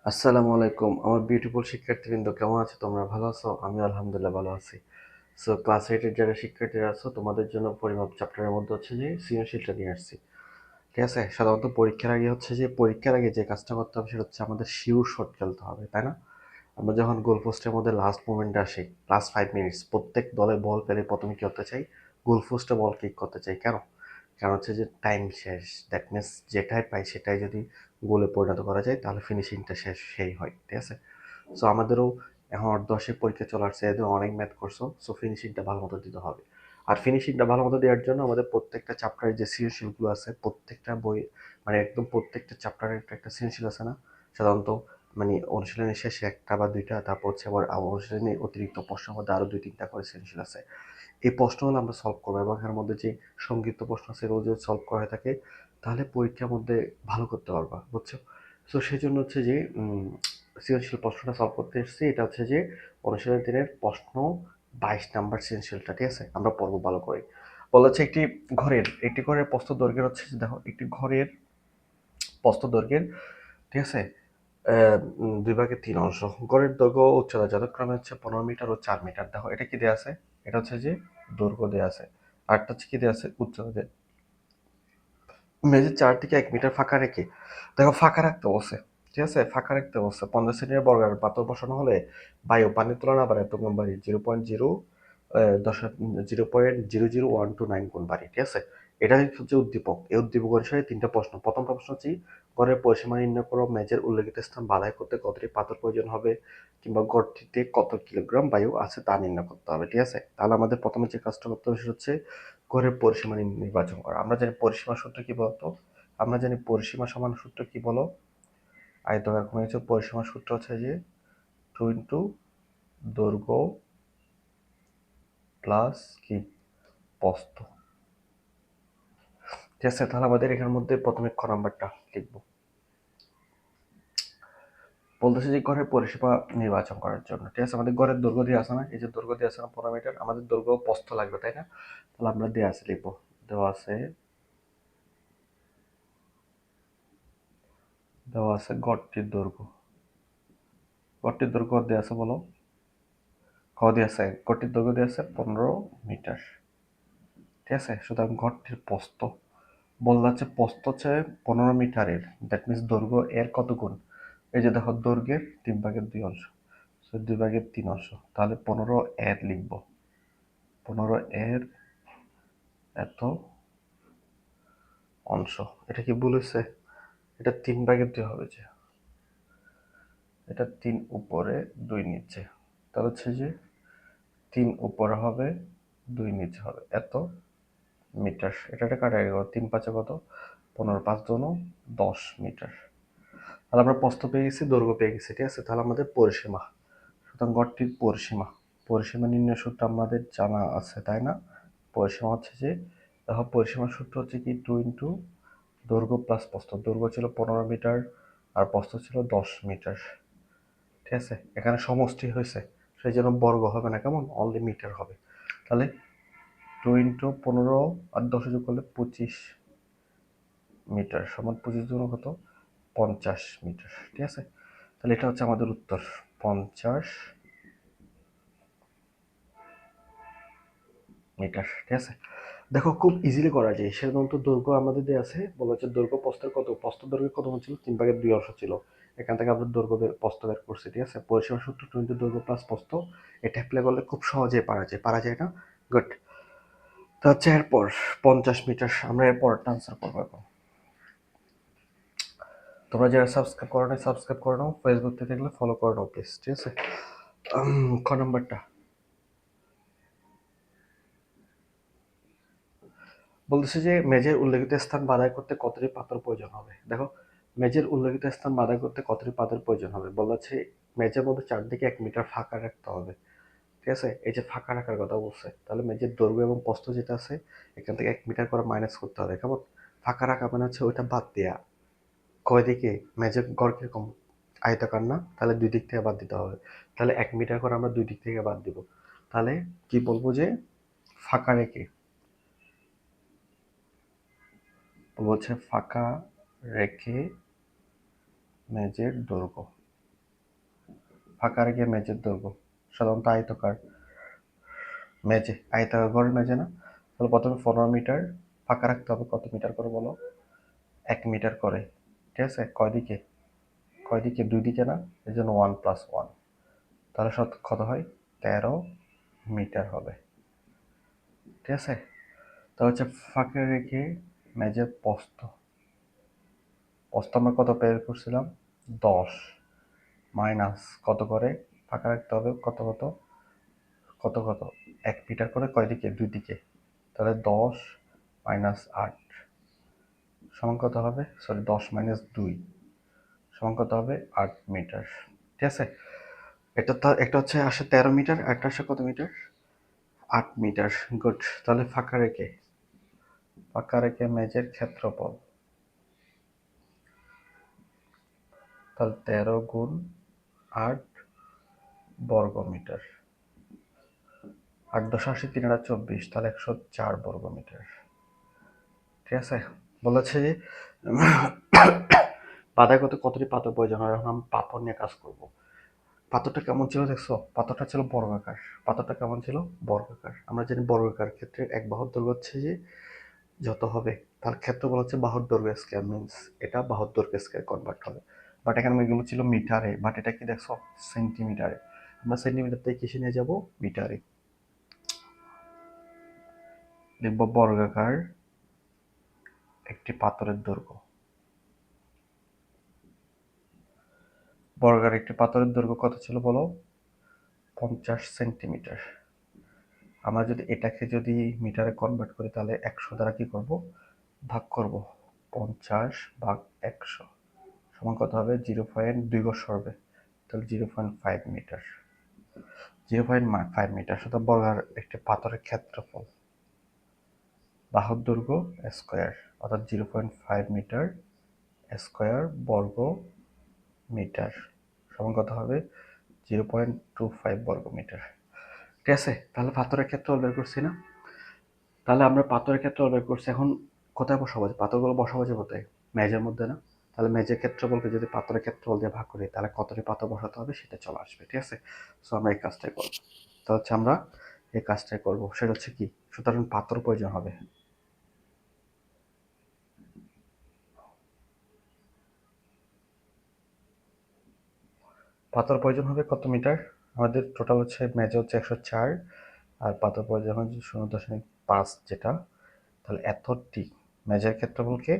আসসালামু আলাইকুম আমার বিউটিফুল শিক্ষার্থীবৃন্দ, কেমন আছো তোমরা? ভালো আছো? আমি আলহামদুলিল্লাহ ভালো আছি। সো ক্লাস 8 এর যারা শিক্ষার্থীরা আছো তোমাদের জন্য পরিমাপ চ্যাপ্টারের মধ্যে হচ্ছে যে সৃজনশীলটা নিয়ে আসছি। ঠিক আছে, সাধারণত পরীক্ষার আগে হচ্ছে যে পরীক্ষার আগে যে কাজটা করতে হবে সেটা হচ্ছে আমাদের শিওর শট খেলতে হবে, তাই না? আমরা যখন গোল পোস্টের মধ্যে লাস্ট মোমেন্টে আসি, লাস্ট 5 মিনিটস, প্রত্যেক দলে বল পেলে প্রথমে কি করতে চাই? গোল পোস্টে বল কিক করতে চাই। কেন? কারণ হচ্ছে যে টাইম শেষ। দ্যাট মিনস যেটাই পাই সেটাই যদি গোলে পরিণত করা যায় তাহলে ফিনিশিংটা শেষ সেই হয়। ঠিক আছে, সো আমাদেরও এখন 10-এর পরীক্ষা চলে আসছে, এদের অনেক ম্যাথ করছো, সো ফিনিশিংটা ভালো মতো দিতে হবে। আর ফিনিশিংটা ভালো মতো দেওয়ার জন্য আমাদের প্রত্যেকটা চ্যাপ্টারের যে সৃজনশীলগুলো আছে, প্রত্যেকটা বই মানে একদম প্রত্যেকটা চ্যাপ্টারের একটা সৃজনশীল আছে না, সাধারণত মানে অনুশীলনের শেষে একটা বা দুইটা, তারপর হচ্ছে আবার অনুশীলনের অতিরিক্ত প্রশ্নের মধ্যে আরও 2-3টা করে সৃজনশীল আছে। এই প্রশ্নগুলো আমরা সলভ করবো এবং এর মধ্যে যে সংক্ষিপ্ত প্রশ্ন আছে এগুলো যদি সলভ করা হয়ে থাকে তাহলে পরীক্ষার মধ্যে ভালো করতে পারবা, বুঝছো? সো সেই জন্য হচ্ছে যে সৃজনশীল প্রশ্নটা সলভ করতে এসেছি। এটা হচ্ছে যে অনুশীলন দিনের প্রশ্ন 22 নাম্বার সৃজনশীলটা। ঠিক আছে, আমরা পড়বো ভালো করে। বলা হচ্ছে একটি ঘরের প্রস্থ দৈর্ঘ্যের হচ্ছে যে, দেখো একটি ঘরের প্রস্থ দৈর্ঘ্যের, ঠিক আছে, 2/3 অংশ। গড়ের দৈর্ঘ্য ও উচ্চতা যথাক্রমে হচ্ছে 15 মিটার ও 4 মিটার। দেখো এটা কি দেওয়া আছে? এটা হচ্ছে যে দৈর্ঘ্য দেওয়া আছে, আরটা হচ্ছে কি দেওয়া আছে? উচ্চতা দেওয়া। মেঝের 4 থেকে 1 মিটার ফাঁকা রেখে, দেখো ফাঁকা রাখতে বলছে। ঠিক আছে, ফাঁকা রাখতে বলছে। 50 সেন্টিমিটার বর্গাকার পাথর বসানো হলে বায়ু পানির তুলনা বাড়ে এত গুণ বাড়ি, 0.019 গুণ বাড়ি। ঠিক আছে, এটা হচ্ছে উদ্দীপক। এই উদ্দীপক অনুসারে 3টা প্রশ্ন। প্রথম প্রশ্ন হচ্ছে ঘরের পরিসীমা নির্ণয় করো। মেঝের উল্লেখিত স্থান বাধাই করতে কতটি পাথর প্রয়োজন হবে, কিংবা গড়টিতে কত কিলোগ্রাম বায়ু আছে তা নির্ণয় করতে হবে। ঠিক আছে, তাহলে আমাদের প্রথমে যে কাজটা করতে হবে সেটা হচ্ছে ঘরের পরিসীমা নির্বাচন করা। আমরা জানি পরিসীমা সূত্র কি বলতো? আমরা জানি পরিসীমা সমান সূত্র কি বলো? আয়তকার কোণের হচ্ছে পরিসীমা সূত্র হচ্ছে যে 2 দৈর্ঘ্য প্লাস কি প্রস্থ। ঠিক আছে, তাহলে আমাদের এখানের মধ্যে প্রথমে খ নাম্বারটা লিখবো। বলতেছে যে ঘরের পরিসীমা নির্বাচন করার জন্য। ঠিক আছে, আমাদের ঘরের দৈর্ঘ্য দিয়ে আসে না, এই যে দৈর্ঘ্য দিয়ে আসে না 15 মিটার, আমাদের দৈর্ঘ্য প্রস্থ লাগবে, তাই না? তাহলে আমরা দিয়ে আছে লিখবো, দেওয়া আছে গড়টির দৈর্ঘ্য। গড়টির দৈর্ঘ্য দেওয়া আছে বলো, দিয়ে আছে গড়টির দৈর্ঘ্য দিয়ে আছে 15 মিটার। ঠিক আছে, সুতরাং ঘরটির প্রস্থ বলা যাচ্ছে, প্রস্থ হচ্ছে 15 মিটারের, দ্যাট মিনস দৈর্ঘ্য এর কত গুণ? এই যে দেখো দৈর্ঘ্যের 3/2 অংশ, 2/3 অংশ, তাহলে 15 এর লিখবো। 15 এর এত অংশ। এটা কি ভুল হয়েছে? এটা 3/2 হবে, যে এটা 3 উপরে 2 নিচে, তাহলে হচ্ছে যে 3 উপরে হবে 2 নিচে হবে এত মিটার। এটা কাটা গেল, 3 5 কত? 15, 5 10 মিটার। তাহলে আমরা প্রস্থ পেয়ে গেছি, দৈর্ঘ্য পেয়ে গেছি। ঠিক আছে, তাহলে আমাদের পরিসীমা, সুতরাং গড়টির পরিসীমা, পরিসীমা নির্ণয় সূত্র আমাদের জানা আছে, তাই না? পরিসীমা হচ্ছে যে, দেখো পরিসীমার সূত্র হচ্ছে কি 2 দৈর্ঘ্য প্লাস প্রস্থ। দৈর্ঘ্য ছিল 15 মিটার আর প্রস্থ ছিল 10 মিটার। ঠিক আছে, এখানে সমষ্টি হয়েছে, সেই জন্য বর্গ হবে না, কেমন অনলি মিটার হবে। তাহলে 2 × 15 আর 10 যোগ করলে 25 মিটার সমান 25 কত? 50 মিটার। ঠিক আছে, তাহলে এটা হচ্ছে আমাদের উত্তর, 50 মিটার। ঠিক আছে, দেখো খুব ইজিলি করা যায়। সেরকম তো দৈর্ঘ্য আমাদের দেওয়া আছে, বলা হচ্ছে দৈর্ঘ্য প্রস্থের কত, প্রস্থ দৈর্ঘ্য কত ছিল? 3/2 অংশ ছিল। এখান থেকে আমরা দৈর্ঘ্য প্রস্থ বের করছি। ঠিক আছে, পরিসীমা সূত্র 2 দৈর্ঘ্য প্লাস প্রস্থ, এটা অ্যাপ্লাই করলে খুব সহজেই পারা যায় না? গুড। তা হচ্ছে এরপর 50 মিটার, আমরা এরপর আনসার করবো এখন। তোমরা যারা সাবস্ক্রাইব করে নাও, ফেসবুক থেকে দেখলে ফলো করে নাও প্লিজ। ঠিক আছে, ক নাম্বারটা বলতেছে যে মেঝের উল্লেখিত স্থান বাধাই করতে কতটি পাথর প্রয়োজন হবে। দেখো মেঝের উল্লেখিত স্থান বাধাই করতে কতটি পাথর প্রয়োজন হবে বলছে, মেঝের মধ্যে 4 দিকে 1 মিটার ফাঁকা রাখতে হবে। ঠিক আছে, এই যে ফাঁকা রাখার কথা বলছে, তাহলে মেঝের দৈর্ঘ্য এবং প্রস্থ যেটা আছে এখান থেকে 1 মিটার করে মাইনাস করতে হবে। কেমন? ফাঁকা রাখা মানে হচ্ছে ওইটা বাদ দেয়া। কয় দিকে? মেঝের গড় কিরকম? আয়তাকার না, তাহলে 2 দিক থেকে বাদ দিতে হবে। তাহলে 1 মিটার করে আমরা 2 দিক থেকে বাদ দিব। তাহলে কি বলবো যে ফাঁকা রেখে, বলছে ফাঁকা রেখে মেঝের দৈর্ঘ্য। ফাঁকা রেখে মেজের দৈর্ঘ্য, সাধারণত আয়তাকার মেজে, আয়তাকার ঘরের মেজে না, তাহলে প্রথমে 15 মিটার ফাঁকা রাখতে হবে। কত মিটার করে বলো? 1 মিটার করে। ঠিক আছে, কয় দিকে? 2 দিকে না, এই জন্য 1+1, তাহলে কত হয়? 13 মিটার হবে। ঠিক আছে, তা হচ্ছে ফাঁকা রেখে মেজের প্রস্থ আমরা কত বের করছিলাম? 10 মাইনাস কত করে ফাঁকা রাখতে হবে? কত 1 মিটার করে। কয় দিকে? 2 দিকে, তাহলে 10 মাইনাস 8 সমান কত হবে? 10 মাইনাস 2 সমান কত হবে? 8 মিটার। ঠিক আছে, একটা হচ্ছে আসে 13 মিটার, একটা আসে কত মিটার? 8 মিটার। গুড। তাহলে ফাঁকা রেখে মেজের ক্ষেত্রফল, তাহলে 13 × 8 বর্গমিটার। 8×10 = 3×24, তাহলে 104 বর্গমিটার। ঠিক আছে, বলেছে যে বাধায় কতটি পাথর প্রয়োজন হয়। এখন আমি পাথর নিয়ে কাজ করব। পাথরটা কেমন ছিল দেখছো? পাথরটা ছিল বর্গাকার। পাথরটা কেমন ছিল? বর্গাকার। আমরা জানি বর্গাকার ক্ষেত্রে এক বাহুর দৈর্ঘ্য হচ্ছে যে যত হবে তার ক্ষেত্রফল হচ্ছে বাহুর দৈর্ঘ্য স্কয়ার, মিনস এটা বাহুর দৈর্ঘ্য স্কয়ার কনভার্ট হবে। বাট এখানে এগুলো ছিল মিটারে, বাট এটা কি দেখছো? সেন্টিমিটারে। আমরা সেন্টিমিটার থেকে কিসে নিয়ে যাব? মিটারে। লিখব বর্গাকার একটি পাথরের দৈর্ঘ্য। বর্গাকার একটি পাথরের দৈর্ঘ্য কত ছিল বলো? 50 সেন্টিমিটার। আমরা যদি এটাকে মিটারে কনভার্ট করি তাহলে 100 দ্বারা কি করব? ভাগ করব। 50/100 সমান কত হবে? 0.2 বছর হবে, তাহলে 0.5 মিটার। 0.5 মিটার। সুতরাং বর্গাকার একটি পাথরের ক্ষেত্রফল বাহুর দৈর্ঘ্য স্কয়ার, অর্থাৎ 0.5 মিটার স্কয়ার বর্গ মিটার সমান কত হবে? 0.25 বর্গমিটার। ঠিক আছে, তাহলে পাথরের ক্ষেত্রফল বের করছি না? তাহলে আমরা পাথরের ক্ষেত্রফল বের করছি। এখন কোথায় বসাবো? পাথরগুলো বসাবো যে কোথায়? মেজের মধ্যে না? তাহলে মেজের ক্ষেত্রফলকে যদি পাথরের ক্ষেত্রফল দিয়ে ভাগ করি তাহলে কতটি পাথর বসাতে হবে সেটা চলে আসবে। ঠিক আছে, সো আমরা এই কাজটাই করবো। তো হচ্ছে আমরা এই কাজটাই করবো, সেটা হচ্ছে কি? সুতরাং পাথর প্রয়োজন হবে। পাথর প্রয়োজন হবে কত মিটার? আমাদের টোটাল হচ্ছে মেজে হচ্ছে 104, আর পাথর প্রয়োজন হচ্ছে 0.5 যেটা, তাহলে এতটি মেজের ক্ষেত্রফলকে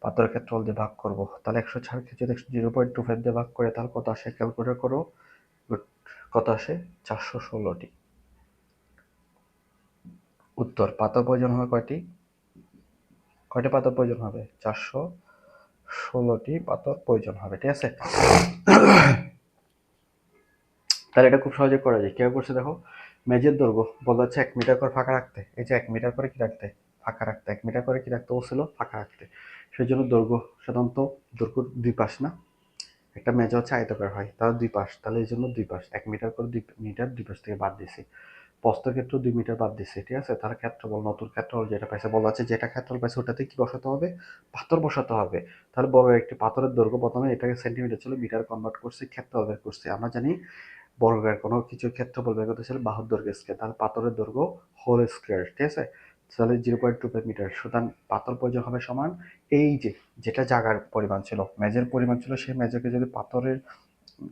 পাথরের ক্ষেত্রফল দিয়ে ভাগ করব। তাহলে 104কে যদি 0.25 দিয়ে ভাগ করে তাহলে কত আসে? ক্যালকুলেট করো। কত আসে? 416টি। উত্তর, পাথর প্রয়োজন হবে কয়টি পাথর প্রয়োজন হবে? 416টি পাথর প্রয়োজন হবে। ঠিক আছে, তাহলে এটা খুব সহজে করা যায়। কেউ করছে দেখো, মেজের দৈর্ঘ্য বলা হচ্ছে 1 মিটার করে ফাঁকা রাখতে। এই যে 1 মিটার করে কি রাখতে? ফাঁকা রাখতে। 1 মিটার করে কি রাখতে বলছিল? ফাঁকা রাখতে। সেই জন্য দৈর্ঘ্য, সাধারণত দৈর্ঘ্য 2 পাশ না, একটা মেজ হচ্ছে আয়তাকার হয়, তার 2 পাশ, তাহলে এই জন্য 2 পাশ। 1 মিটার করে 2 মিটার 2 পাশ থেকে বাদ দিছি। প্রস্থের ক্ষেত্রে 2 মিটার বাদ দিছি। ঠিক আছে, তাহলে ক্ষেত্রফল, নতুন ক্ষেত্রফল যেটা পাইছে বলা আছে, যেটা ক্ষেত্রফল পাইছে ওটাতে কি বসাতে হবে? পাথর বসাতে হবে। তাহলে বড় একটি পাথরের দৈর্ঘ্য, প্রথমে এটাকে সেন্টিমিটার ছিল মিটার কনভার্ট করছি, ক্ষেত্রফল বের করছি। আমরা জানি বর্গের কোনো কিছুর ক্ষেত্রফল বের করতে চাইলে বাহুর দৈর্ঘ্য স্কয়ার, তাহলে পাথরের দৈর্ঘ্য হোল স্কয়ার। ঠিক আছে, তাহলে 0.25 মিটার। সুতরাং পাথর প্রয়োজন হবে সমান এই যে যেটা জায়গার পরিমাণ ছিল, মেজের পরিমাণ ছিল, সেই মেজরকে যদি পাথরের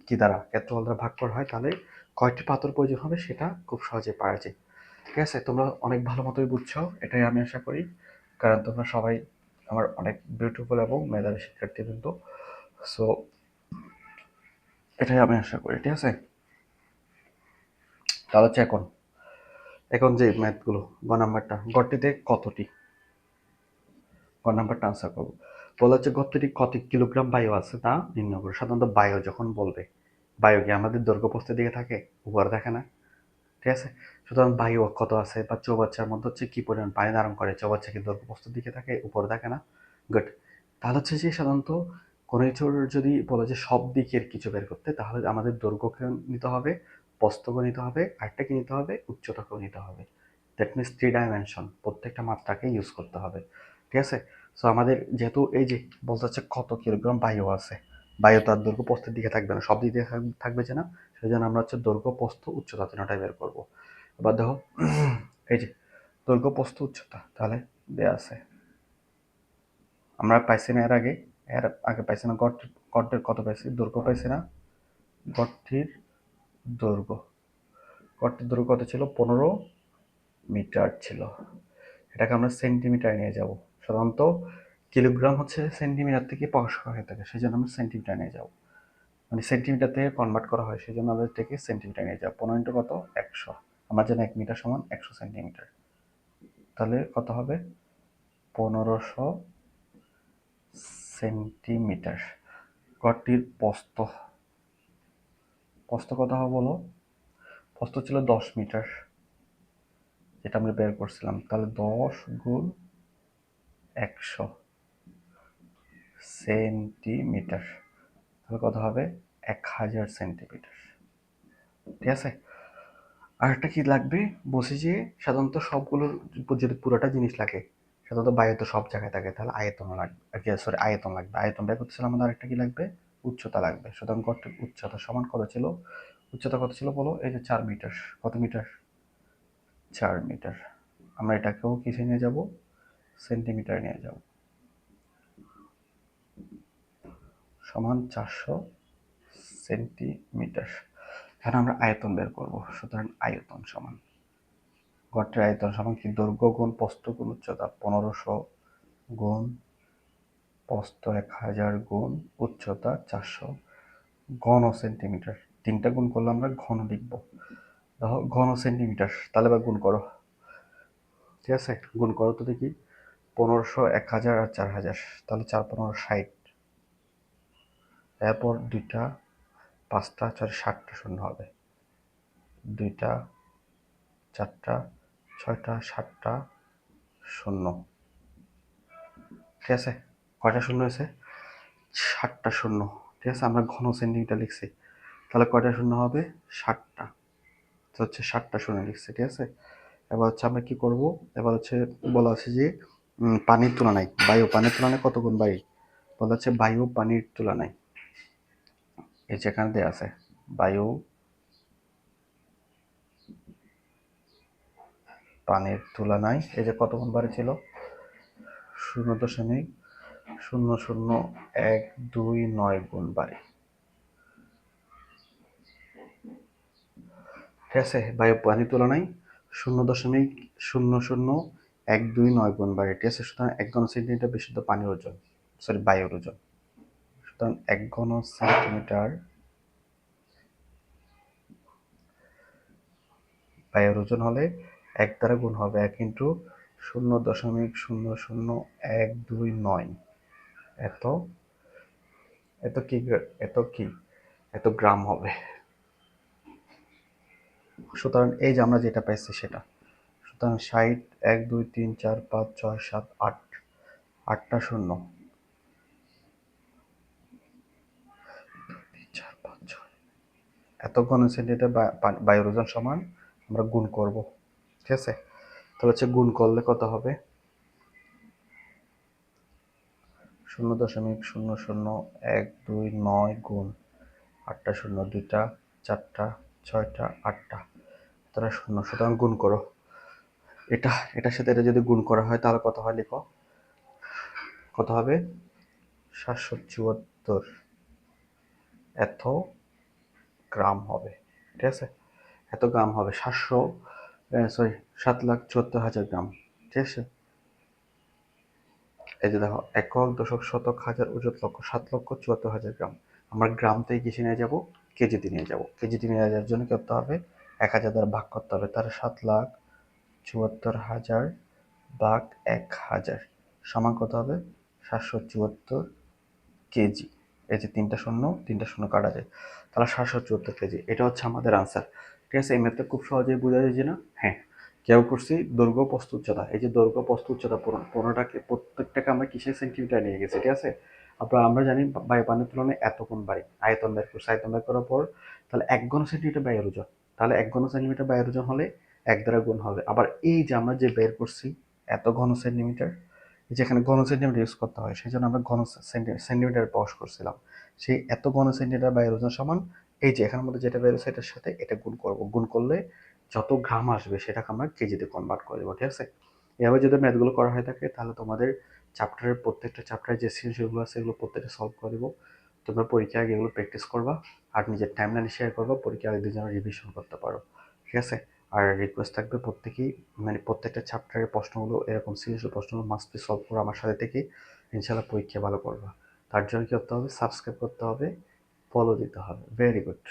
কি দ্বারা, ক্ষেত্রফল দ্বারা ভাগ করা হয় তাহলে কয়টি পাথর প্রয়োজন হবে সেটা খুব সহজে পারা যায়। ঠিক আছে, তোমরা অনেক ভালো মতোই বুঝছো, এটাই আমি আশা করি, কারণ তোমরা সবাই আমার অনেক বিউটিফুল এবং মেধাবী শিক্ষার্থী, কিন্তু সো এটাই আমি আশা করি। ঠিক আছে, তাহলে হচ্ছে এখন যে ম্যাথগুলো, নাম্বারটা, গড়টিতে কতটি, নাম্বারটা আনসার করবো। বলা হচ্ছে গড়টিতে কত কিলোগ্রাম বায়ু আছে তা নির্ণয় করো। সাধারণত বায়ু যখন বলবে, বায়ু কি আমাদের দৈর্ঘ্য প্রস্থের দিকে থাকে? উপরে দেখে না? ঠিক আছে, সুতরাং বায়ু কত আছে, বা চৌবাচ্চার মধ্যে হচ্ছে কি পরিমাণ পানি ধারণ করে, চৌবাচ্চা কি দৈর্ঘ্য প্রস্থের দিকে থাকে? উপরে থাকে না? গুড। তাহলে হচ্ছে যে সাধারণত কোনো কিছুর যদি বলে যে সব দিকের কিছু বের করতে, তাহলে আমাদের দৈর্ঘ্যকে নিতে হবে, প্রস্থকে নিতে হবে, আরেকটা কি নিতে হবে? উচ্চতাকেও নিতে হবে। দ্যাট মিনস 3 ডাইমেনশন, প্রত্যেকটা মাত্রাকে ইউজ করতে হবে। ঠিক আছে, সো আমাদের যেহেতু এই যে বলতে হচ্ছে কত কিলোগ্রাম বায়ু আছে, বায়ু তার দৈর্ঘ্য প্রস্থের দিকে থাকবে না, সব দিক দিয়ে থাকবে যে না, সেই জন্য আমরা হচ্ছে দৈর্ঘ্য প্রস্থ উচ্চতা তিনটাই বের করবো। এবার দেখো এই যে দৈর্ঘ্য প্রস্থ উচ্চতা তাহলে দেয়া আছে, আমরা পাইছি না এর আগে পাইছি না গর্তের কত পাইছি, দৈর্ঘ্য পাইছি না, গর্তের দৈর্ঘ্য গর্তের দৈর্ঘ্য কত ছিল, 15 মিটার ছিল। এটাকে আমরা সেন্টিমিটার নিয়ে যাব, সাধারণত কিলোগ্রাম হচ্ছে সেন্টিমিটার থেকে প্রকাশ করা হয়ে থাকে, সেই জন্য আমরা সেন্টিমিটার নিয়ে যাব, মানে সেন্টিমিটার থেকে কনভার্ট করা হয়, সেই জন্য আমরা এটাকে সেন্টিমিটার নিয়ে যাব। 15 কত, 100, আমার জানি 1 মিটার সমান 100 সেন্টিমিটার, তাহলে কত হবে 1500 সেন্টিমিটার। ঘরটির প্রস্থ কত হবে বলো, প্রস্থ ছিল 10 মিটার, যেটা আমরা বের করছিলাম, তাহলে 10 গুণ 100 সেন্টিমিটার, তাহলে কত হবে 1000 সেন্টিমিটার। ঠিক আছে, আর একটা কি লাগবে বলছি যে সাধারণত সবগুলোর যদি পুরোটা জিনিস লাগে, সাধারণত বায়ু তো সব জায়গায় থাকে, তাহলে আয়তন লাগবে, সরি আয়তন লাগবে, আয়তন বের করতেছিলাম, আমাদের আরেকটা কি লাগবে, উচ্চতা লাগবে। সুতরাং গর্তের উচ্চতা সমান কত ছিল, উচ্চতা কত ছিল বলো, এই যে 4 মিটার, কত মিটার, 4 মিটার। আমরা এটাকেও কিসে নিয়ে যাব, সেন্টিমিটার নিয়ে যাব, সমান 400 সেন্টিমিটার। এখন আমরা আয়তন বের করব, সুতরাং আয়তন সমান, গর্তের আয়তন সমান কি, দৈর্ঘ্য গুণ প্রস্থ গুণ উচ্চতা, 1500 গুণ প্রস্থ 1000 গুণ উচ্চতা 400 ঘন সেন্টিমিটার, তিনটা গুণ করলে আমরা ঘন লিখব, দেখো ঘন সেন্টিমিটার, তাহলে এবার গুণ করো, ঠিক আছে, গুণ করো তো দেখি, 1500 1000 আর 4000, তাহলে 4 15 60, এরপর দুইটা 5টা 60টা শূন্য হবে, 2টা 4টা 6টা 7টা শূন্য, ঠিক আছে, কয়টা শূন্য হয়েছে, 7টা শূন্য, ঠিক আছে, আমরা ঘন সেন্টিমিটার লিখছি, তাহলে কয়টা শূন্য হবে, 7টা, তো হচ্ছে 7টা শূন্য লিখছি, ঠিক আছে। এবার হচ্ছে আমরা কি করব, এবার হচ্ছে বলা আছে যে পানির তুলনায় বায়ু পানির তুলনায় কত গুণ বাড়ি, বলা হচ্ছে বায়ু পানির তুলনায়, এই যেখানে দেওয়া আছে বায়ু পানির তুলনায়, এই যে কত গুণ বাড়ি ছিল, 0.00129 গুণ বাড়ে, ঠিক আছে, বায়ু পানির তুলনায় 0.00129 গুণ বাড়ে, ঠিক আছে। সুতরাং 1 ঘন সেন্টিমিটার বিশুদ্ধ পানির ওজন, সরি বায়ুর ওজন, সুতরাং 1 ঘন সেন্টিমিটার বায়ুর ওজন হলে 1 দ্বারা গুণ হবে, 1 × 0.00129, এত এত কি এত কি এত গ্রাম হবে। সুতরাং এই যে আমরা যেটা পাইছি সেটা, সুতরাং 60 1 2 3 4 5 6 7 8, 8টা শূন্য, 4 5 6, এত ঘন সেন্টিমিটার বায়ুর ওজন সমান, আমরা গুণ করব, ঠিক আছে। তাহলে হচ্ছে গুণ করলে কত হবে, 0.00129 গুণ 8টা শূন্য, 2টা 4টা 6টা 8টা, তারা শূন্য, সুতরাং গুণ করো, এটার সাথে এটা যদি গুণ করা হয় তাহলে কত হয় লিখো, কত হবে 774 এত গ্রাম হবে, ঠিক আছে, এত গ্রাম হবে, 7,74,000 গ্রাম, ঠিক আছে। এই যে দেখো, একক দশক শতক হাজার ওজন লক্ষ, 7,74,000 গ্রাম, আমরা গ্রাম থেকে কিসে নিয়ে যাব, কেজিতে নিয়ে যাব, কেজিতে নিয়ে যাওয়ার জন্য কি করতে হবে, 1000 দ্বারা ভাগ করতে হবে, তার 7,74,000 ভাগ 1000 সমান কত হবে, 774 কেজি, এই যে তিনটা শূন্য কাটা যায়, তাহলে 774 কেজি, এটা হচ্ছে আমাদের আনসার, ঠিক আছে। এই ম্যাথটা খুব সহজেই বোঝা যায় যে না, হ্যাঁ, কেউ করছি দৈর্ঘ্য প্রস্থ উচ্চতা, এই যে দৈর্ঘ্য প্রস্থ উচ্চতা পনেরোটাকে প্রত্যেকটাকে আমরা কিসের সেন্টিমিটার নিয়ে গেছি, ঠিক আছে। আমরা জানি বায়ু পানির তুলনায় এত গুণ বাড়ি, আয়তন বের করছি, আয়তন বের করার পর তাহলে 1 ঘন সেন্টিমিটার বায়ুর ওজন, তাহলে 1 ঘন সেন্টিমিটার বায়ুর ওজন হলে 1 দ্বারা গুণ হবে, আবার এই যে আমরা যে বের করছি এত ঘন সেন্টিমিটার, যেখানে ঘন সেন্টিমিটার ইউজ করতে হয়, সেই জন্য আমরা ঘন সেন্টিমিটার প্রকাশ করছিলাম, সেই এত ঘন সেন্টিমিটার বায়ুর ওজন সমান এই যে এখানের মধ্যে যেটা বেরোছে এটার সাথে এটা গুণ করবো, গুণ করলে যত গ্রাম আসবে সেটাকে আমরা কেজিতে কনভার্ট করে দেবো। ঠিক আছে, এভাবে যদি ম্যাথগুলো করা হয়ে থাকে তাহলে তোমাদের চ্যাপ্টারের প্রত্যেকটা চ্যাপ্টারে যে সৃজনশীলগুলো আছে এগুলো প্রত্যেকটা সলভ করে দেবো। তোমরা পরীক্ষায় আগে এগুলো প্র্যাকটিস করবা আর নিজের টাইমলাইন শেয়ার করবা, পরীক্ষা আগে যেন রিভিশন করতে পারো। ঠিক আছে, আর রিকোয়েস্ট থাকবে প্রত্যেকেই মানে প্রত্যেকটা চ্যাপ্টারের প্রশ্নগুলো এরকম সৃজনশীল প্রশ্নগুলো মাস্ট বি সলভ করো আমার সাথে থেকে, ইনশাল্লাহ পরীক্ষা ভালো করবা। তার জন্য কী করতে হবে, সাবস্ক্রাইব করতে হবে, ফলো দিতে হবে। Very good.